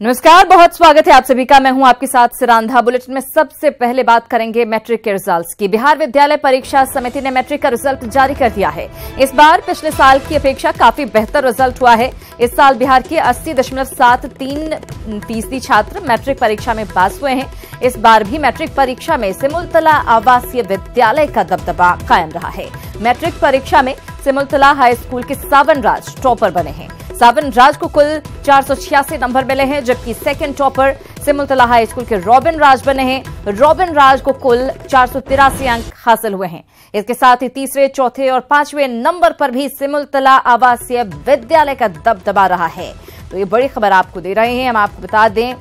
नमस्कार, बहुत स्वागत है आप सभी का। मैं हूं आपके साथ सिरांधा। बुलेटिन में सबसे पहले बात करेंगे मैट्रिक के रिजल्ट्स की। बिहार विद्यालय परीक्षा समिति ने मैट्रिक का रिजल्ट जारी कर दिया है। इस बार पिछले साल की अपेक्षा काफी बेहतर रिजल्ट हुआ है। इस साल बिहार के 80.73% छात्र मैट्रिक परीक्षा में पास हुए हैं। इस बार भी मैट्रिक परीक्षा में सिमुलतला आवासीय विद्यालय का दबदबा कायम रहा है। मैट्रिक परीक्षा में सिमुलतला हाई स्कूल के सावन राज टॉपर बने हैं। सावन राज को कुल 486 नंबर मिले हैं, जबकि second topper Simultala high school के रॉबिन राज बने हैं। रॉबिन राज को कुल 483 अंक हासिल हुए हैं। इसके साथ ही तीसरे, चौथे और पांचवें नंबर पर भी सिमुलतला आवासीय विद्यालय का दबदबा रहा है। तो ये बड़ी खबर आपको दे रहे हैं। हम आपको बता दें,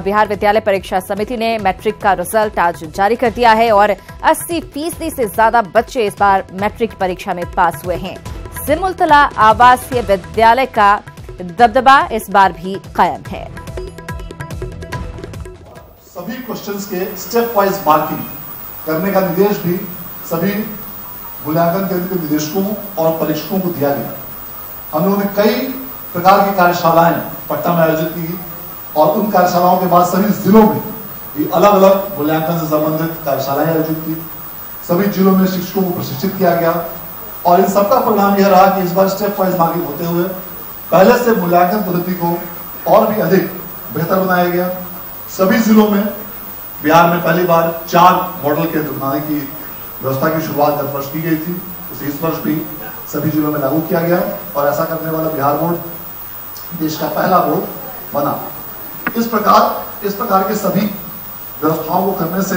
बिहार विद्यालय परीक्षा समिति ने मैट्रिक का रिजल्ट आज जारी कर दिया है और 80% से ज्यादा बच्चे इस बार मैट्रिक परीक्षा में पास हुए हैं। सिमुलतला आवासीय विद्यालय का दबदबा इस बार भी कायम है। सभी क्वेश्चंस के स्टेप वाइज मार्किंग करने का निर्देश भी सभी मूल्यांकन केंद्र के निदेशकों और परीक्षकों को दिया गया। हम लोगों ने कई प्रकार की कार्यशालाएं पटना में आयोजित की और उन कार्यशालाओं के बाद सभी जिलों में भी अलग अलग मूल्यांकन से संबंधित कार्यशालाएं आयोजित की। सभी जिलों में शिक्षकों को प्रशिक्षित किया गया और इन सबका परिणाम यह रहा कि इस बार स्टेप वाइज मार्किंग होते हुए पहले से मूल्यांकन पद्धति को और भी अधिक बेहतर बनाया गया। सभी जिलों में बिहार में पहली बार 4 मॉडल केंद्र बनाने की व्यवस्था की शुरुआत गत वर्ष की गई थी। उसे इस वर्ष भी सभी जिलों में लागू किया गया और ऐसा करने वाला बिहार बोर्ड देश का पहला बोर्ड बना। इस प्रकार के सभी व्यवस्थाओं को करने से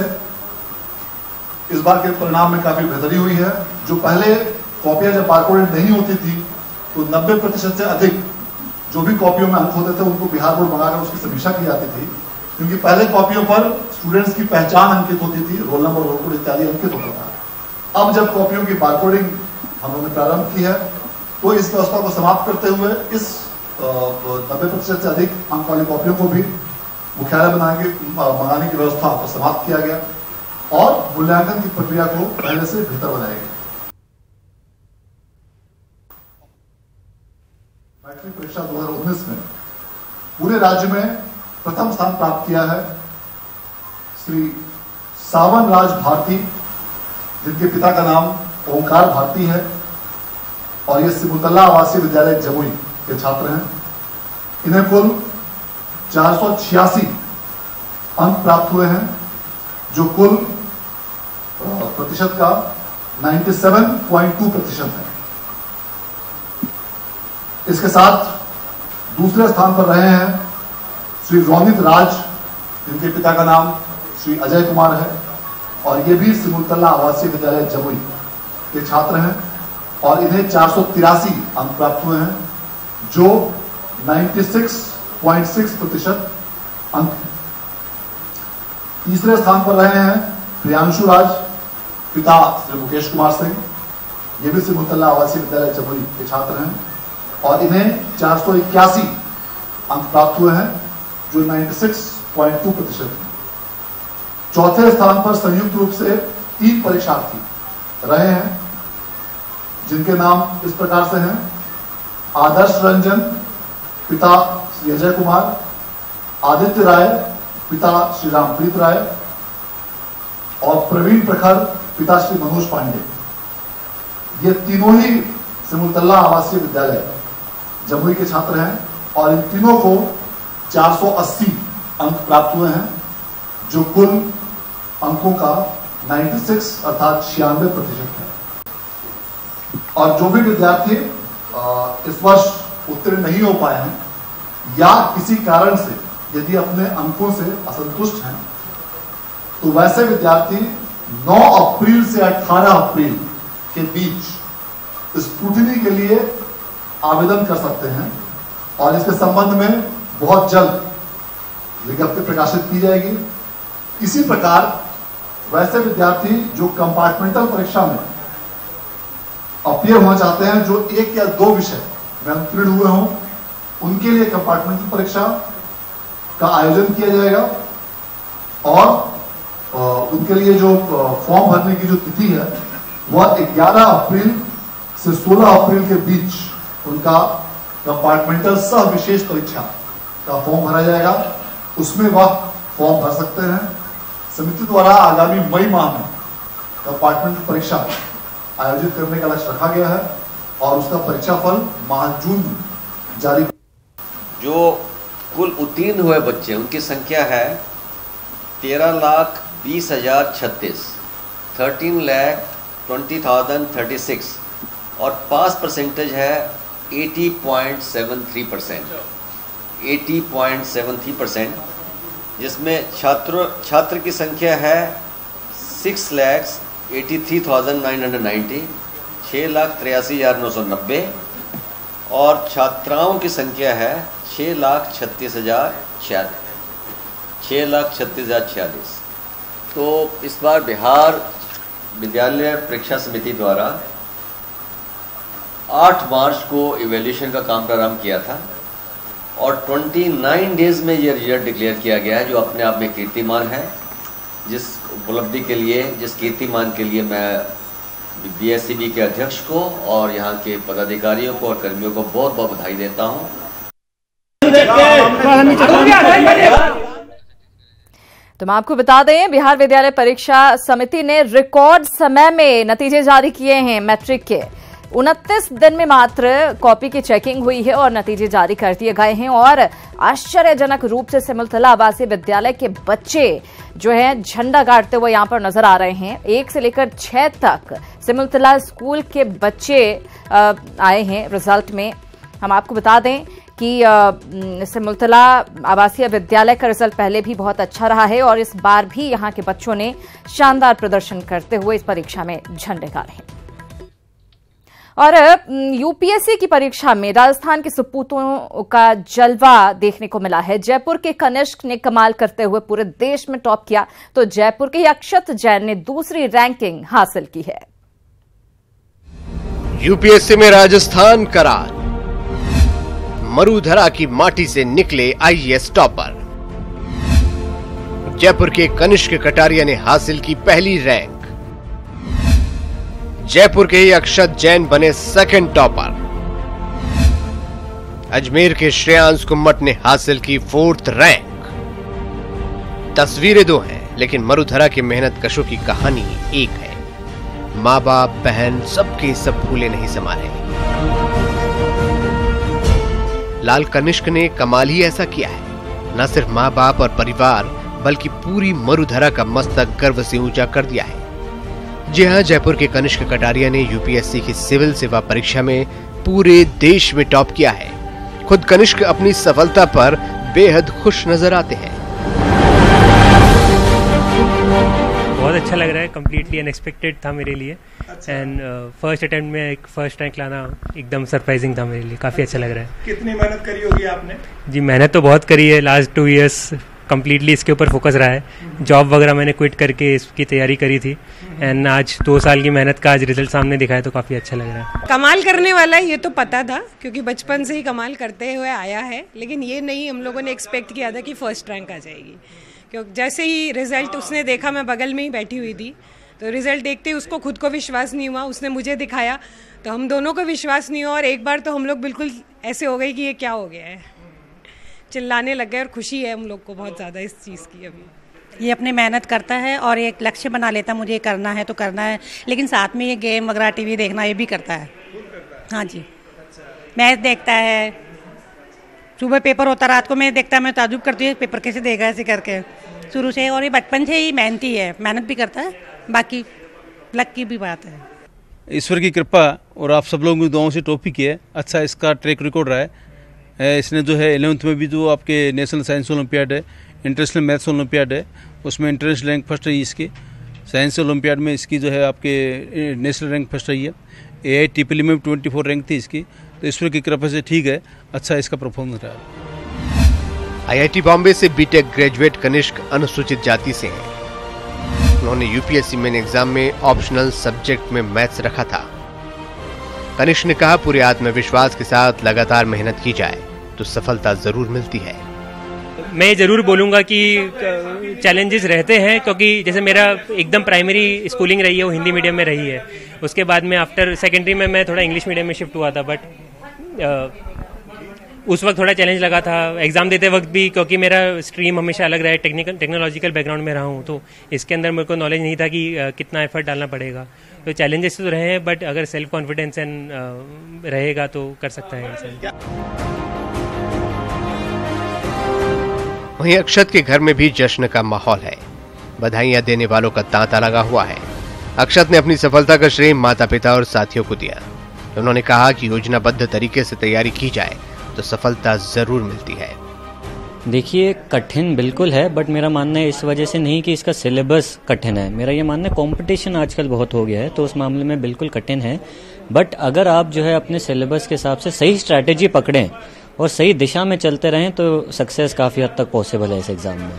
इस बार के परिणाम में काफी बेहतरी हुई है। जो पहले कॉपियां जब बारकोडेड नहीं होती थी तो 90% से अधिक जो भी कॉपियों में अंक होते थे उनको बिहार बोर्ड मंगाकर उसकी समीक्षा की जाती थी, क्योंकि पहले कॉपियों पर स्टूडेंट्स की पहचान अंकित होती थी, रोल नंबर, रोल कोड इत्यादि अंकित होता था। अब जब कॉपियों की बारकोडिंग हम लोगों ने प्रारंभ की है तो इस व्यवस्था को समाप्त करते हुए इस 90% से अधिक अंक वाली कॉपियों को भी मुख्यालय मंगाने की व्यवस्था को समाप्त किया गया और मूल्यांकन की प्रक्रिया को पहले से बेहतर बनाया गया। मैट्रिक परीक्षा 2019 में पूरे राज्य में प्रथम स्थान प्राप्त किया है श्री सावन राज भारती, जिनके पिता का नाम ओंकार भारती है और ये सिमुलतला आवासीय विद्यालय जमुई के छात्र हैं। इन्हें कुल 486 अंक प्राप्त हुए हैं, जो कुल प्रतिशत का 97.2% है। इसके साथ दूसरे स्थान पर रहे हैं श्री रोनित राज, जिनके पिता का नाम श्री अजय कुमार है और ये भी सिमुलतला आवासीय विद्यालय जमुई के छात्र हैं और इन्हें 483 अंक प्राप्त हुए हैं, जो 96.6% अंक। तीसरे स्थान पर रहे हैं प्रियांशु राज, पिता श्री मुकेश कुमार सिंह, ये भी सिमुलतला आवासीय विद्यालय जमुई के छात्र हैं और इन्हें 481 अंक प्राप्त हुए हैं, जो 96.2%। चौथे स्थान पर संयुक्त रूप से 3 परीक्षार्थी रहे हैं, जिनके नाम इस प्रकार से हैं: आदर्श रंजन, पिता श्री अजय कुमार, आदित्य राय, पिता श्री रामप्रीत राय और प्रवीण प्रखर, पिता श्री मनोज पांडे। ये तीनों ही सिमुलतला आवासीय विद्यालय जमुई के छात्र हैं और इन तीनों को 480 अंक प्राप्त हुए हैं, जो कुल अंकों का 96 अर्थात 96% है। और जो भी विद्यार्थी इस वर्ष उत्तीर्ण नहीं हो पाए हैं या किसी कारण से यदि अपने अंकों से असंतुष्ट हैं तो वैसे विद्यार्थी 9 अप्रैल से 18 अप्रैल के बीच स्क्रूटिनी के लिए आवेदन कर सकते हैं और इसके संबंध में बहुत जल्द विज्ञप्ति प्रकाशित की जाएगी। इसी प्रकार वैसे विद्यार्थी जो कंपार्टमेंटल परीक्षा में अपीयर होना चाहते हैं, जो 1 या 2 विषय में उत्तीर्ण हुए हों, उनके लिए कंपार्टमेंटल परीक्षा का आयोजन किया जाएगा और उनके लिए जो फॉर्म भरने की जो तिथि है वह 11 अप्रैल से 16 अप्रैल के बीच उनका कंपार्टमेंटल सह विशेष परीक्षा का का फॉर्म भरा जाएगा, उसमें वह फॉर्म भर सकते हैं। समिति द्वारा आगामी मई माह में कंपार्टमेंट परीक्षा आयोजित करने का लक्ष्य रखा गया है और उसका परीक्षा फल माह जून में जारी। जो कुल उत्तीर्ण हुए बच्चे उनकी संख्या है 13,20,036, 13,20,036 और पास परसेंटेज है 80.73%, 80.73%, जिसमें छात्र की संख्या है 6,83,990, 6,83,990 और छात्राओं की संख्या है 6,36,046। तो इस बार बिहार विद्यालय परीक्षा समिति द्वारा 8 मार्च को इवैल्यूएशन का काम प्रारंभ किया था और 29 डेज में ये रिजल्ट डिक्लेयर किया गया है, जो अपने आप में कीर्तिमान है। जिस उपलब्धि के लिए, जिस कीर्तिमान के लिए मैं बीएससीबी के अध्यक्ष को और यहाँ के पदाधिकारियों को और कर्मियों को बहुत बहुत बधाई देता हूँ। तो मैं आपको बता दें, बिहार विद्यालय परीक्षा समिति ने रिकॉर्ड समय में नतीजे जारी किए हैं। मैट्रिक के 29 दिन में मात्र कॉपी की चेकिंग हुई है और नतीजे जारी कर दिए गए हैं। और आश्चर्यजनक रूप से सिमुलतला आवासीय विद्यालय के बच्चे जो हैं झंडा गाड़ते हुए यहां पर नजर आ रहे हैं। 1 से लेकर 6 तक सिमुलतला स्कूल के बच्चे आए हैं रिजल्ट में। हम आपको बता दें कि सिमुलतला आवासीय विद्यालय का रिजल्ट पहले भी बहुत अच्छा रहा है और इस बार भी यहां के बच्चों ने शानदार प्रदर्शन करते हुए इस परीक्षा में झंडे गाड़े हैं। और यूपीएससी की परीक्षा में राजस्थान के सपूतों का जलवा देखने को मिला है। जयपुर के कनिष्क ने कमाल करते हुए पूरे देश में टॉप किया, तो जयपुर के अक्षत जैन ने दूसरी रैंकिंग हासिल की है। यूपीएससी में राजस्थान का राज, मरुधरा की माटी से निकले आईएएस टॉपर। जयपुर के कनिष्क कटारिया ने हासिल की पहली रैंक। जयपुर के ही अक्षत जैन बने सेकंड टॉपर। अजमेर के श्रेयांश कुम्मट ने हासिल की 4th रैंक। तस्वीरें दो हैं, लेकिन मरुधरा के मेहनत कशों की कहानी एक है। माँ बाप, बहन, सबके सब फूले नहीं समा रहे। लाल कनिष्क ने कमाल ही ऐसा किया है, न सिर्फ माँ बाप और परिवार बल्कि पूरी मरुधरा का मस्तक गर्व से ऊंचा कर दिया है। जी हां, जयपुर के कनिष्क कटारिया ने यूपीएससी की सिविल सेवा परीक्षा में पूरे देश में टॉप किया है। खुद कनिष्क अपनी सफलता पर बेहद खुश नजर आते हैं। बहुत अच्छा लग रहा है, कम्प्लीटली अनएक्सपेक्टेड था मेरे लिए। एंड फर्स्ट अटेम्प्ट में एक फर्स्ट रैंक लाना एकदम सरप्राइजिंग था मेरे लिए। काफी अच्छा लग रहा है। कितनी मेहनत करी होगी आपने? जी मेहनत तो बहुत करी है। लास्ट 2 इयर्स कम्प्लीटली इसके ऊपर फोकस रहा है। जॉब वगैरह मैंने क्विट करके इसकी तैयारी करी थी एंड आज 2 साल की मेहनत का आज रिजल्ट सामने दिखाया तो काफ़ी अच्छा लग रहा है। कमाल करने वाला है ये तो पता था, क्योंकि बचपन से ही कमाल करते हुए आया है, लेकिन ये नहीं हम लोगों ने एक्सपेक्ट किया था कि फर्स्ट रैंक आ जाएगी। क्योंकि जैसे ही रिजल्ट उसने देखा, मैं बगल में ही बैठी हुई थी, तो रिजल्ट देखते ही उसको खुद को विश्वास नहीं हुआ, उसने मुझे दिखाया तो हम दोनों को विश्वास नहीं हुआ और एक बार तो हम लोग बिल्कुल ऐसे हो गए कि ये क्या हो गया है, चिल्लाने लग गए। और खुशी है हम लोग को बहुत ज़्यादा इस चीज़ की। अभी ये अपनी मेहनत करता है और एक लक्ष्य बना लेता, मुझे करना है तो करना है, लेकिन साथ में ये गेम वगैरह टीवी देखना ये भी करता है। हाँ जी, मैच देखता है, सुबह पेपर होता, रात को मैच देखता है। मैं ताजुब करती हूँ पेपर कैसे देगा ऐसे करके शुरू से। और ये बचपन से ही मेहनती है, मेहनत भी करता है, बाकी लक की भी बात है। ईश्वर की कृपा और आप सब लोगों की दुआओं से टॉपिक है। अच्छा इसका ट्रैक रिकॉर्ड रहा है। इसने जो है 11th में भी जो आपके नेशनल साइंस ओलंपियाड है, इंटरनेशनल मैथ्स ओलंपियाड है, उसमें इंटरनेशनल रैंक फर्स्ट रही इसकी। साइंस ओलंपियाड में इसकी जो है आपके नेशनल रैंक फर्स्ट रही है। AIEEE में 24 रैंक थी इसकी। तो ईश्वर की कृपा से ठीक है, अच्छा इसका परफॉर्मेंस रहा। IIT बॉम्बे से बीटेक ग्रेजुएट कनिष्क अनुसूचित जाति से हैं। उन्होंने यूपीएससी मेन एग्जाम में ऑप्शनल सब्जेक्ट में मैथ्स रखा था। कनिष्क ने कहा, पूरे आत्मविश्वास के साथ लगातार मेहनत की जाए तो सफलता जरूर मिलती है। मैं जरूर बोलूँगा कि चैलेंजेस रहते हैं, क्योंकि जैसे मेरा एकदम प्राइमरी स्कूलिंग रही है वो हिंदी मीडियम में रही है। उसके बाद में आफ्टर सेकेंडरी में मैं थोड़ा इंग्लिश मीडियम में शिफ्ट हुआ था, बट उस वक्त थोड़ा चैलेंज लगा था, एग्जाम देते वक्त भी, क्योंकि मेरा स्ट्रीम हमेशा अलग रहा है, टेक्नोलॉजिकल बैकग्राउंड में रहा हूँ, तो इसके अंदर मेरे को नॉलेज नहीं था कि कितना एफर्ट डालना पड़ेगा। तो चैलेंजेस तो रहे हैं, बट अगर सेल्फ कॉन्फिडेंस एंड रहेगा तो कर सकता है इंसान। वहीं अक्षत के घर में भी जश्न का माहौल है। बधाइयां देने वालों का तांता लगा हुआ है। अक्षत ने अपनी सफलता का श्रेय माता पिता और साथियों को दिया। उन्होंने कहा कि योजनाबद्ध तरीके से तैयारी की जाए तो सफलता जरूर मिलती है। देखिए, कठिन बिल्कुल है, बट मेरा मानना है इस वजह से नहीं कि इसका सिलेबस कठिन है। मेरा ये मानना है कंपटीशन आजकल बहुत हो गया है, तो उस मामले में बिल्कुल कठिन है। बट अगर आप जो है अपने सिलेबस के हिसाब से सही स्ट्रैटेजी पकड़ें और सही दिशा में चलते रहें तो सक्सेस काफी हद तक पॉसिबल है इस एग्जाम में।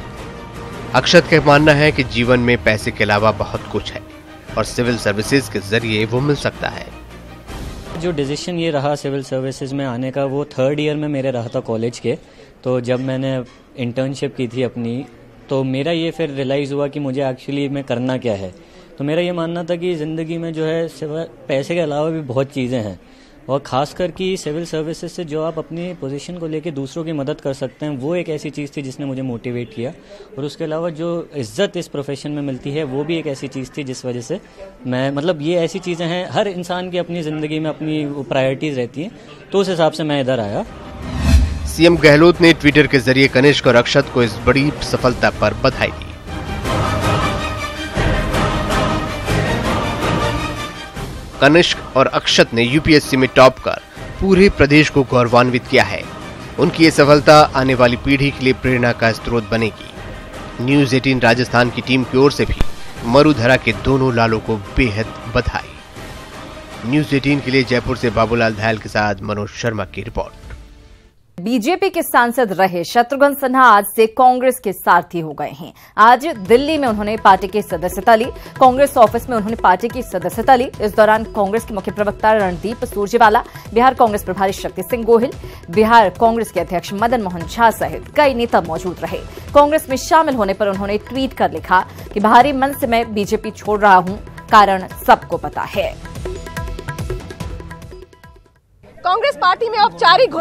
अक्षत का मानना है कि जीवन में पैसे के अलावा बहुत कुछ है और सिविल सर्विसेज के जरिए वो मिल सकता है। जो डिसीजन ये रहा सिविल सर्विसेज में आने का, वो 3rd ईयर में मेरे रहा था कॉलेज के। तो जब मैंने इंटर्नशिप की थी अपनी, तो मेरा ये फिर रियलाइज़ हुआ कि मुझे एक्चुअली में करना क्या है। तो मेरा ये मानना था कि ज़िंदगी में जो है सिवाय पैसे के अलावा भी बहुत चीज़ें हैं, और ख़ासकर कि सिविल सर्विसेज से जो आप अपनी पोजीशन को लेके दूसरों की मदद कर सकते हैं, वो एक ऐसी चीज़ थी जिसने मुझे मोटिवेट किया। और उसके अलावा जो इज़्ज़त इस प्रोफेशन में मिलती है, वो भी एक ऐसी चीज़ थी जिस वजह से मैं, मतलब ये ऐसी चीज़ें हैं, हर इंसान की अपनी ज़िंदगी में अपनी प्रायोरिटीज़ रहती हैं, तो उस हिसाब से मैं इधर आया। सीएम गहलोत ने ट्विटर के जरिए कनिष्क और अक्षत को इस बड़ी सफलता पर बधाई दी। कनिष्क और अक्षत ने यूपीएससी में टॉप कर पूरे प्रदेश को गौरवान्वित किया है। उनकी ये सफलता आने वाली पीढ़ी के लिए प्रेरणा का स्रोत बनेगी। न्यूज़ 18 राजस्थान की टीम की ओर से भी मरुधरा के दोनों लालों को बेहद बधाई। न्यूज़ 18 के लिए जयपुर से बाबूलाल धायल के साथ मनोज शर्मा की रिपोर्ट। बीजेपी के सांसद रहे शत्रुघ्न सिन्हा आज से कांग्रेस के सारथी हो गए हैं। आज दिल्ली में उन्होंने पार्टी की सदस्यता ली। कांग्रेस ऑफिस में उन्होंने पार्टी की सदस्यता ली। इस दौरान कांग्रेस के मुख्य प्रवक्ता रणदीप सुरजेवाला, बिहार कांग्रेस प्रभारी शक्ति सिंह गोहिल, बिहार कांग्रेस के अध्यक्ष मदन मोहन झा सहित कई नेता मौजूद रहे। कांग्रेस में शामिल होने पर उन्होंने ट्वीट कर लिखा कि भारी मन से मैं बीजेपी छोड़ रहा हूं, कारण सबको पता है। कांग्रेस पार्टी में औपचारिक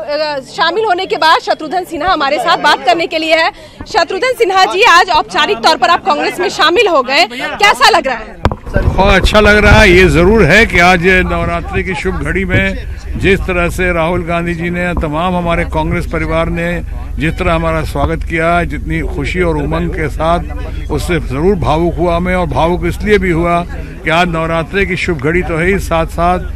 शामिल होने के बाद शत्रुघ्न सिन्हा हमारे साथ बात करने के लिए है। शत्रुघ्न सिन्हा जी, आज औपचारिक तौर पर आप कांग्रेस में शामिल हो गए, कैसा लग रहा है? बहुत अच्छा लग रहा है। ये जरूर है कि आज नवरात्रि की शुभ घड़ी में जिस तरह से राहुल गांधी जी ने, तमाम हमारे कांग्रेस परिवार ने जिस तरह हमारा स्वागत किया, जितनी खुशी और उमंग के साथ, उससे जरूर भावुक हुआ मैं। और भावुक इसलिए भी हुआ कि आज नवरात्रि की शुभ घड़ी तो है ही, साथ साथ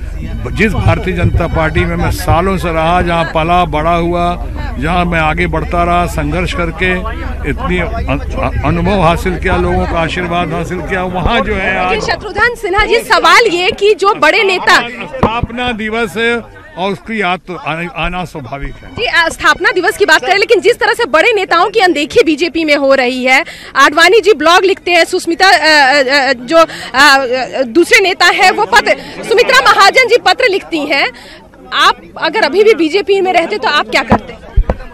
जिस भारतीय जनता पार्टी में मैं सालों से रहा, जहां पला बड़ा हुआ, जहां मैं आगे बढ़ता रहा संघर्ष करके, इतनी अनुभव हासिल किया, लोगों का आशीर्वाद हासिल किया, वहां जो है आज। शत्रुघ्न सिन्हा जी, सवाल ये कि जो बड़े नेता, स्थापना दिवस है और उसकी याद तो आना स्वाभाविक है। जी, स्थापना दिवस की बात करें, लेकिन जिस तरह से बड़े नेताओं की अनदेखी बीजेपी में हो रही है, आडवाणी जी ब्लॉग लिखते हैं, सुष्मिता जो दूसरे नेता है वो पत्र, सुमित्रा महाजन जी पत्र लिखती हैं। आप अगर अभी भी बीजेपी में रहते तो आप क्या करते?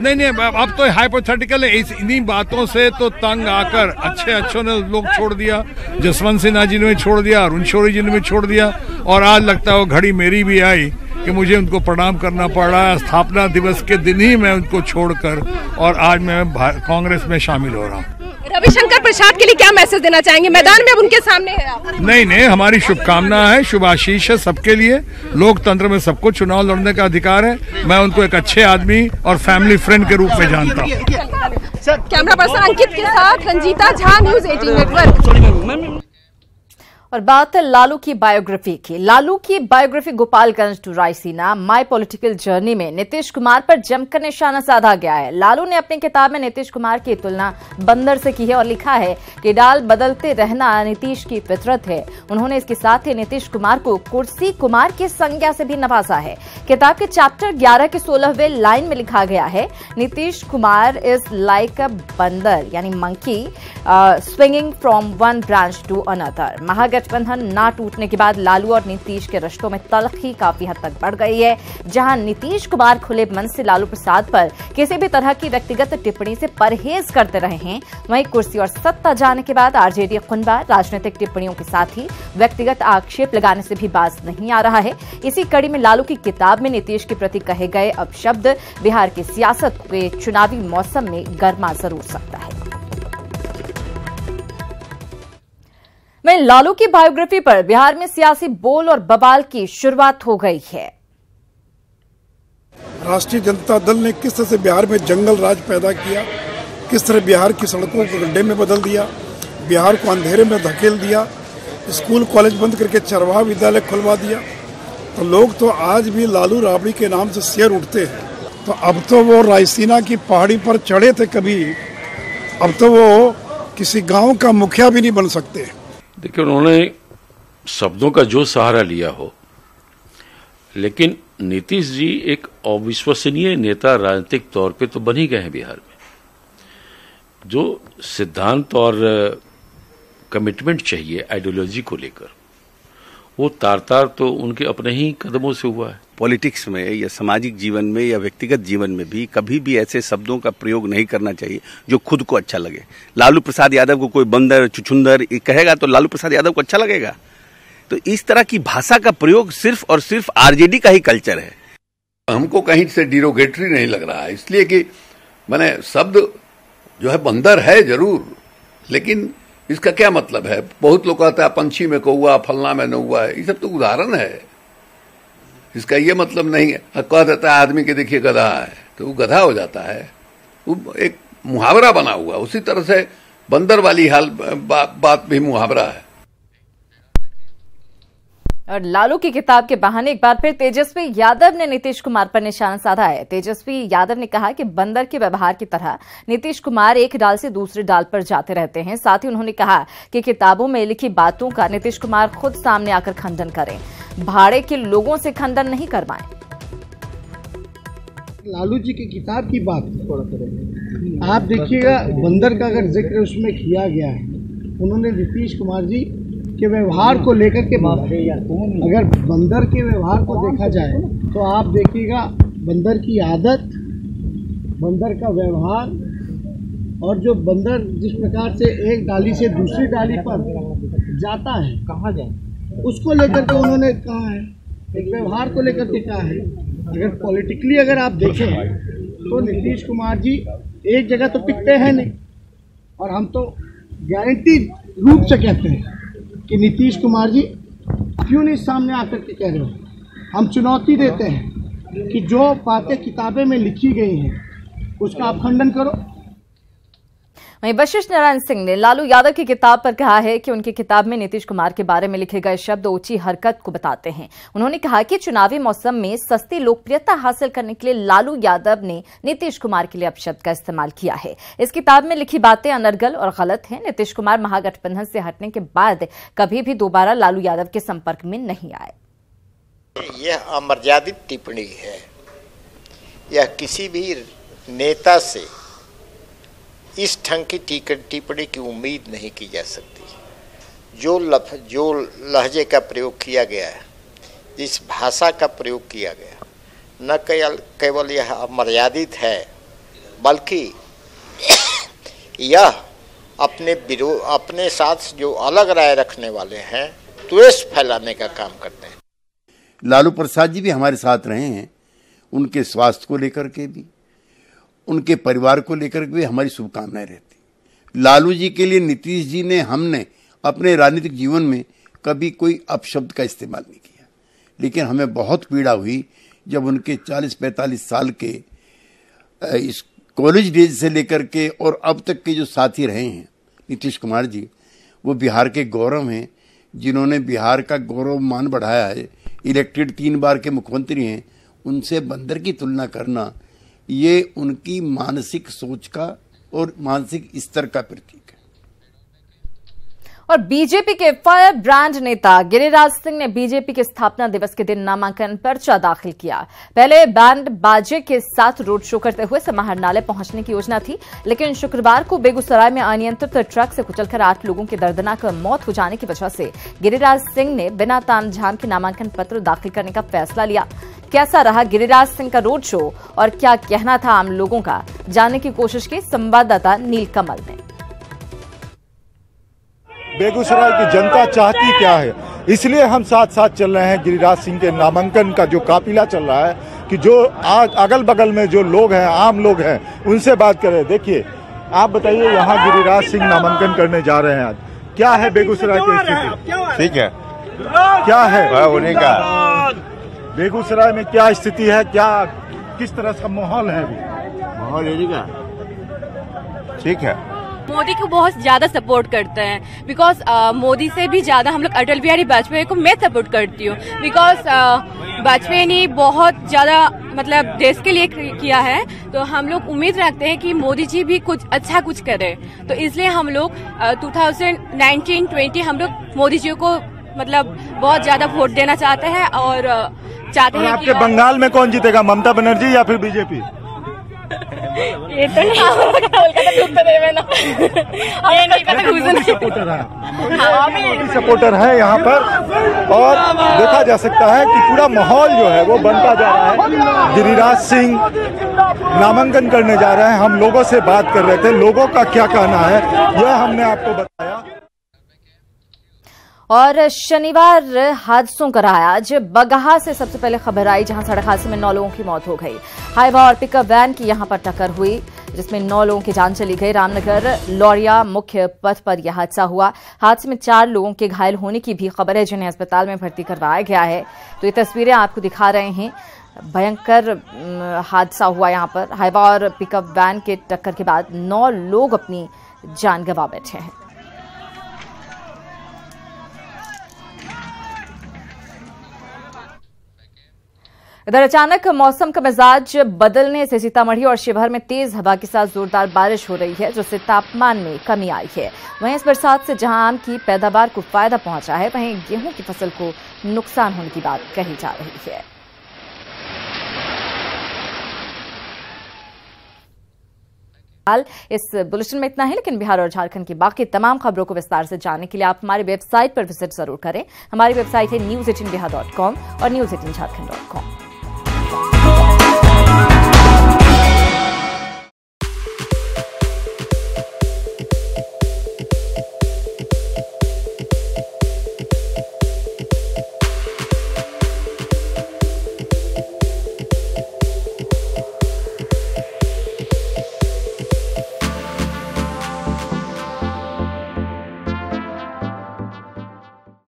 नहीं, अब तो हाइपोथेटिकल है। इन्हीं बातों से तो तंग आकर अच्छों ने लोग छोड़ दिया। जसवंत सिन्हा जी ने छोड़ दिया, अरुण शौरी जी ने भी छोड़ दिया, और आज लगता है वो घड़ी मेरी भी आई कि मुझे उनको प्रणाम करना पड़ रहा है। स्थापना दिवस के दिन ही मैं उनको छोड़कर और आज मैं कांग्रेस में शामिल हो रहा हूँ। रविशंकर प्रसाद के लिए क्या मैसेज देना चाहेंगे? मैदान में अब उनके सामने है आप। नहीं, हमारी शुभकामना है, शुभ आशीष है सबके लिए। लोकतंत्र में सबको चुनाव लड़ने का अधिकार है। मैं उनको एक अच्छे आदमी और फैमिली फ्रेंड के रूप में जानता हूँ। कैमरा पर्सन अंकित के साथ रंजीता झा, न्यूज़ 18 नेटवर्क। और बात है लालू की बायोग्राफी की। लालू की biography Gopalganj to Raisina, my political journey में नीतीश कुमार पर जमकर निशाना साधा गया है। लालू ने अपनी किताब में नीतीश कुमार की तुलना बंदर से की है और लिखा है कि डाल बदलते रहना नीतीश की फितरत है। उन्होंने इसके साथ ही नीतीश कुमार को कुर्सी कुमार की संज्ञा से भी नवाजा है। किताब के चैप्टर 11 के 16वें लाइन में लिखा गया है, Nitish Kumar is like a bandar यानी monkey swinging from one branch to another. Mahagathbandhan Mahagathbandhan ना टूटने के बाद लालू और नीतीश के रिश्तों में तलखी काफी हद तक बढ़ गई है। जहां नीतीश कुमार खुले मन से लालू प्रसाद पर किसी भी तरह की व्यक्तिगत टिप्पणी से परहेज करते रहे हैं, वहीं कुर्सी और सत्ता जाने के बाद आरजेडी कुनबा राजनीतिक टिप्पणियों के साथ ही व्यक्तिगत आक्षेप लगाने से भी बाज नहीं आ रहा है। इसी कड़ी में लालू की किताब में नीतीश के प्रति कहे गए अपशब्द बिहार की सियासत के चुनावी मौसम में गर्मा जरूर सकता है। में लालू की बायोग्राफी पर बिहार में सियासी बोल और बवाल की शुरुआत हो गई है। राष्ट्रीय जनता दल ने किस तरह से बिहार में जंगल राज पैदा किया, किस तरह बिहार की सड़कों को गड्ढे में बदल दिया, बिहार को अंधेरे में धकेल दिया, स्कूल कॉलेज बंद करके चरवाहा विद्यालय खुलवा दिया। तो लोग तो आज भी लालू राबड़ी के नाम से शेर उठते हैं। तो अब तो वो रायसीना की पहाड़ी पर चढ़े थे कभी, अब तो वो किसी गांव का मुखिया भी नहीं बन सकते। देखिए, उन्होंने शब्दों का जो सहारा लिया हो, लेकिन नीतीश जी एक अविश्वसनीय नेता राजनीतिक तौर पे तो बन ही गए हैं बिहार में। जो सिद्धांत और कमिटमेंट चाहिए आइडियोलॉजी को लेकर, वो तार तो उनके अपने ही कदमों से हुआ है। पॉलिटिक्स में या सामाजिक जीवन में या व्यक्तिगत जीवन में भी कभी भी ऐसे शब्दों का प्रयोग नहीं करना चाहिए जो खुद को अच्छा लगे। लालू प्रसाद यादव को कोई बंदर चुचुंदर कहेगा तो लालू प्रसाद यादव को अच्छा लगेगा। तो इस तरह की भाषा का प्रयोग सिर्फ और सिर्फ आरजेडी का ही कल्चर है। हमको कहीं से डिरोगेटरी नहीं लग रहा है, इसलिए कि मैंने शब्द जो है बंदर है जरूर, लेकिन इसका क्या मतलब है? बहुत लोग कहते हैं पंछी में कौआ, फलना में नौआ है, ये सब तो उदाहरण है। इसका ये मतलब नहीं है। कह देता है आदमी के देखिए गधा है तो वो गधा हो जाता है, वो एक मुहावरा बना हुआ। उसी तरह से बंदर वाली बात भी मुहावरा है। और लालू की किताब के बहाने एक बार फिर तेजस्वी यादव ने नीतीश कुमार पर निशाना साधा है। तेजस्वी यादव ने कहा कि बंदर के व्यवहार की तरह नीतीश कुमार एक डाल से दूसरे डाल पर जाते रहते हैं। साथ ही उन्होंने कहा कि किताबों में लिखी बातों का नीतीश कुमार खुद सामने आकर खंडन करें, भाड़े के लोगों से खंडन नहीं करवाएं। लालू जी की किताब की बात आप देखिएगा, बंदर का अगर जिक्र उसमें किया गया है, उन्होंने नीतीश कुमार जी के व्यवहार को लेकर के बोला। अगर बंदर के व्यवहार को देखा जाए तो आप देखिएगा बंदर की आदत, बंदर का व्यवहार और जो बंदर जिस प्रकार से एक डाली से दूसरी डाली पर जाता है, कहाँ जाए, उसको लेकर के उन्होंने कहा है, एक व्यवहार को लेकर के कहा है। अगर पॉलिटिकली अगर आप देखें तो नीतीश कुमार जी एक जगह तो टिकते हैं नहीं, और हम तो गारंटी रूप से कहते हैं कि नीतीश कुमार जी क्यों नहीं सामने आकर के कह रहे हो। हम चुनौती देते हैं कि जो बातें किताबें में लिखी गई हैं उसका आप खंडन करो। वहीं वशिष्ठ नारायण सिंह ने लालू यादव की किताब पर कहा है कि उनकी किताब में नीतीश कुमार के बारे में लिखे गए शब्द ऊंची हरकत को बताते हैं। उन्होंने कहा कि चुनावी मौसम में सस्ती लोकप्रियता हासिल करने के लिए लालू यादव ने नीतीश कुमार के लिए अपशब्द का इस्तेमाल किया है। इस किताब में लिखी बातें अनर्गल और गलत हैं। नीतीश कुमार महागठबंधन से हटने के बाद कभी भी दोबारा लालू यादव के संपर्क में नहीं आए। यह अमर्यादित टिप्पणी है। यह किसी भी नेता से इस ढंग की टिप्पणी की उम्मीद नहीं की जा सकती। जो लहजे का प्रयोग किया गया है, जिस भाषा का प्रयोग किया गया, न केवल यह अमर्यादित है, बल्कि यह अपने साथ जो अलग राय रखने वाले हैं द्वेष फैलाने का काम करते हैं। लालू प्रसाद जी भी हमारे साथ रहे हैं, उनके स्वास्थ्य को लेकर के भी, उनके परिवार को लेकर के भी हमारी शुभकामनाएं रहती। लालू जी के लिए नीतीश जी ने, हमने अपने राजनीतिक जीवन में कभी कोई अपशब्द का इस्तेमाल नहीं किया, लेकिन हमें बहुत पीड़ा हुई जब उनके 40-45 साल के इस कॉलेज डेज से लेकर के और अब तक के जो साथी रहे हैं नीतीश कुमार जी, वो बिहार के गौरव हैं, जिन्होंने बिहार का गौरव मान बढ़ाया है, इलेक्टेड 3 बार के मुख्यमंत्री हैं। उनसे बंदर की तुलना करना ये उनकी मानसिक सोच का और मानसिक स्तर का प्रतीक है। और बीजेपी के फायर ब्रांड नेता गिरिराज सिंह ने बीजेपी के स्थापना दिवस के दिन नामांकन पर्चा दाखिल किया। पहले बैंड बाजे के साथ रोड शो करते हुए समाहरणालय पहुंचने की योजना थी, लेकिन शुक्रवार को बेगूसराय में अनियंत्रित ट्रक से कुचलकर 8 लोगों की दर्दनाक मौत हो जाने की वजह से गिरिराज सिंह ने बिना तामझाम के नामांकन पत्र दाखिल करने का फैसला लिया। कैसा रहा गिरिराज सिंह का रोड शो और क्या कहना था आम लोगों का, जानने की कोशिश की संवाददाता नीलकमल ने। बेगूसराय की जनता चाहती क्या है, इसलिए हम साथ साथ चल रहे हैं। गिरिराज सिंह के नामांकन का जो काफिला चल रहा है कि जो अगल बगल में जो लोग हैं, आम लोग हैं, उनसे बात करें। देखिए, आप बताइए, यहाँ गिरिराज सिंह नामांकन करने जा रहे हैं आज, क्या है बेगूसराय की स्थिति? ठीक है, क्या है उन्हीं का बेगूसराय में क्या स्थिति है, क्या किस तरह का माहौल है? माहौल यही का ठीक है। मोदी को बहुत ज्यादा सपोर्ट करते हैं, बिकॉज मोदी से भी ज्यादा हम लोग अटल बिहारी वाजपेयी को मैं सपोर्ट करती हूँ, बिकॉज वाजपेयी ने बहुत ज्यादा मतलब देश के लिए किया है। तो हम लोग उम्मीद रखते हैं कि मोदी जी भी कुछ अच्छा कुछ करे, तो इसलिए हम लोग 2019-20 हम लोग मोदी जी को मतलब बहुत ज्यादा वोट देना चाहते हैं और चाहते हैं। आपके बंगाल में कौन जीतेगा, ममता बनर्जी या फिर बीजेपी? ये तो नहीं सपोर्टर है यहाँ पर, और देखा जा सकता है कि पूरा माहौल जो है वो बनता जा रहा है। गिरिराज सिंह नामांकन करने जा रहे हैं। हम लोगों से बात कर रहे थे, लोगों का क्या कहना है यह हमने आपको बताया। और शनिवार हादसों का रहा। आज बगहा से सबसे पहले खबर आई, जहां सड़क हादसे में 9 लोगों की मौत हो गई। हाईवा और पिकअप वैन की यहां पर टक्कर हुई, जिसमें 9 लोगों की जान चली गई। रामनगर लौरिया मुख्य पथ पर यह हादसा हुआ। हादसे में 4 लोगों के घायल होने की भी खबर है, जिन्हें अस्पताल में भर्ती करवाया गया है। तो ये तस्वीरें आपको दिखा रहे हैं। भयंकर हादसा हुआ यहां पर। हाईवा और पिकअप वैन के टक्कर के बाद 9 लोग अपनी जान गंवा बैठे हैं। इधर अचानक मौसम का मिजाज बदलने से सीतामढ़ी और शिवहर में तेज हवा के साथ जोरदार बारिश हो रही है, जिससे तापमान में कमी आई है। वहीं इस बरसात से जहां आम की पैदावार को फायदा पहुंचा है, वहीं गेहूं की फसल को नुकसान होने की बात कही जा रही है। हाल इस बुलेटिन में इतना ही, लेकिन बिहार और झारखंड की बाकी तमाम खबरों को विस्तार से जानने के लिए आप हमारी वेबसाइट पर विजिट जरूर करें। हमारी वेबसाइट है news18bihar.com और news18jharkhand.com।